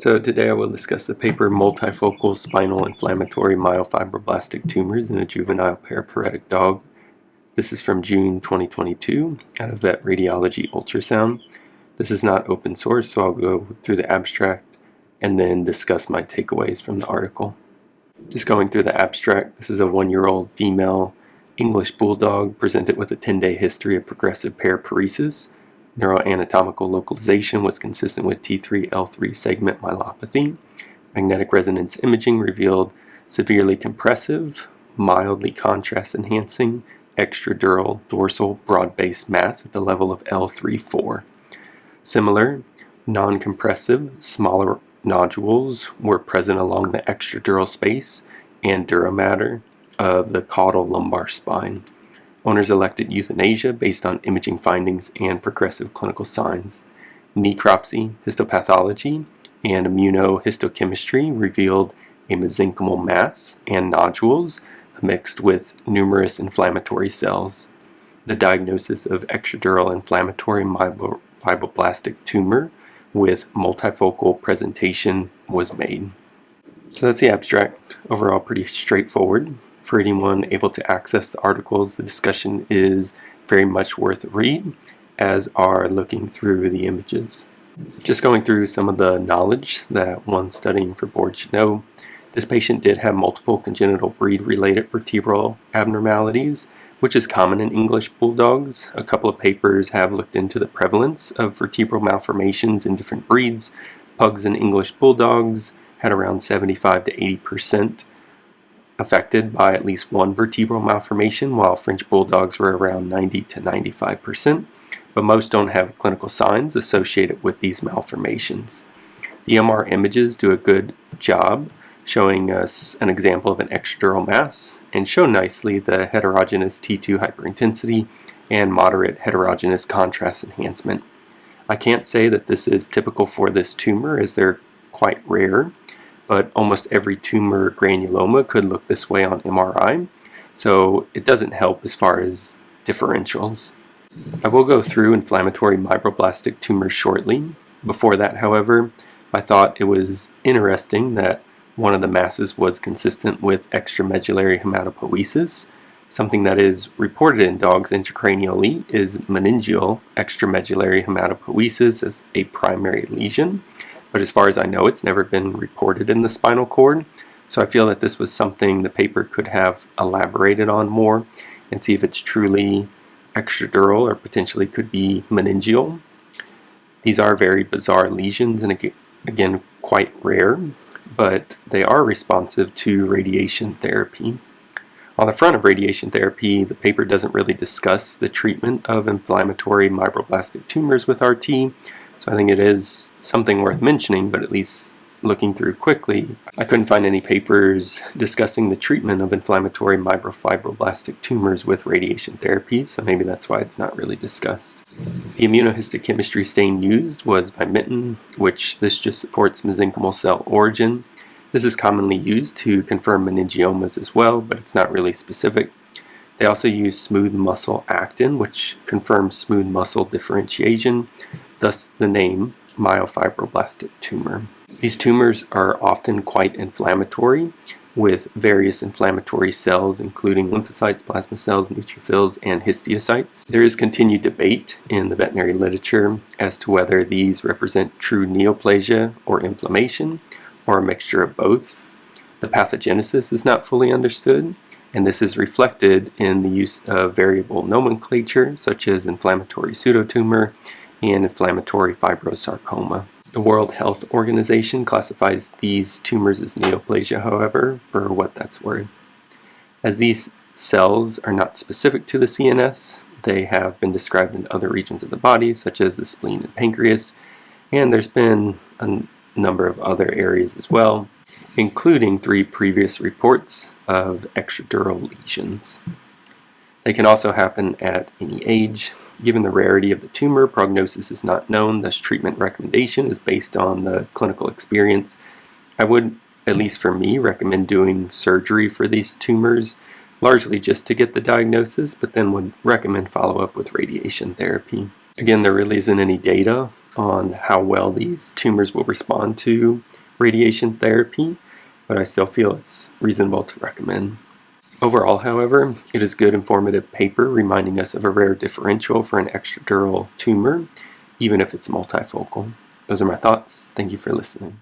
So today I will discuss the paper Multifocal Spinal Inflammatory Myofibroblastic Tumors in a Juvenile Paraparetic Dog. This is from June 2022 out of Vet Radiology Ultrasound. This is not open source, so I'll go through the abstract and then discuss my takeaways from the article. Just going through the abstract, this is a 1-year-old female English Bulldog presented with a 10-day history of progressive paraparesis. Neuroanatomical localization was consistent with T3-L3 segment myelopathy. Magnetic resonance imaging revealed severely compressive, mildly contrast-enhancing, extradural dorsal broad-based mass at the level of L3-4. Similar, non-compressive, smaller nodules were present along the extradural space and dura mater of the caudal lumbar spine. Owners elected euthanasia based on imaging findings and progressive clinical signs. Necropsy, histopathology, and immunohistochemistry revealed a mesenchymal mass and nodules mixed with numerous inflammatory cells. The diagnosis of extradural inflammatory myofibroblastic tumor with multifocal presentation was made. So that's the abstract. Overall pretty straightforward. For anyone able to access the articles, the discussion is very much worth a read, as are looking through the images. Just going through some of the knowledge that one studying for board should know. This patient did have multiple congenital breed-related vertebral abnormalities, which is common in English Bulldogs. A couple of papers have looked into the prevalence of vertebral malformations in different breeds. Pugs and English Bulldogs had around 75 to 80% affected by at least one vertebral malformation, while French Bulldogs were around 90 to 95%, but most don't have clinical signs associated with these malformations. The MR images do a good job showing us an example of an extradural mass and show nicely the heterogeneous T2 hyperintensity and moderate heterogeneous contrast enhancement. I can't say that this is typical for this tumor, as they're quite rare, but almost every tumor granuloma could look this way on MRI, so it doesn't help as far as differentials. I will go through inflammatory fibroblastic tumors shortly. Before that, however, I thought it was interesting that one of the masses was consistent with extramedullary hematopoiesis. Something that is reported in dogs intracranially is meningeal extramedullary hematopoiesis as a primary lesion. But as far as I know, it's never been reported in the spinal cord. So I feel that this was something the paper could have elaborated on more and see if it's truly extradural or potentially could be meningeal. These are very bizarre lesions and again quite rare, but they are responsive to radiation therapy. On the front of radiation therapy, the paper doesn't really discuss the treatment of inflammatory fibroblastic tumors with RT. So I think it is something worth mentioning, but at least looking through quickly, I couldn't find any papers discussing the treatment of inflammatory myofibroblastic tumors with radiation therapy, so maybe that's why it's not really discussed. The immunohistochemistry stain used was by Mitten, which this just supports mesenchymal cell origin. This is commonly used to confirm meningiomas as well, but it's not really specific. They also use smooth muscle actin, which confirms smooth muscle differentiation, thus the name myofibroblastic tumor. These tumors are often quite inflammatory, with various inflammatory cells including lymphocytes, plasma cells, neutrophils, and histiocytes. There is continued debate in the veterinary literature as to whether these represent true neoplasia or inflammation, or a mixture of both. The pathogenesis is not fully understood, and this is reflected in the use of variable nomenclature such as inflammatory pseudotumor and inflammatory fibrosarcoma. The World Health Organization classifies these tumors as neoplasia, however, for what that's worth. As these cells are not specific to the CNS, they have been described in other regions of the body, such as the spleen and pancreas, and there's been a number of other areas as well, including 3 previous reports of extradural lesions. They can also happen at any age. Given the rarity of the tumor, prognosis is not known, thus treatment recommendation is based on the clinical experience. I would, at least for me, recommend doing surgery for these tumors, largely just to get the diagnosis, but then would recommend follow-up with radiation therapy. Again, there really isn't any data on how well these tumors will respond to radiation therapy, but I still feel it's reasonable to recommend. Overall, however, it is a good informative paper reminding us of a rare differential for an extradural tumor, even if it's multifocal. Those are my thoughts. Thank you for listening.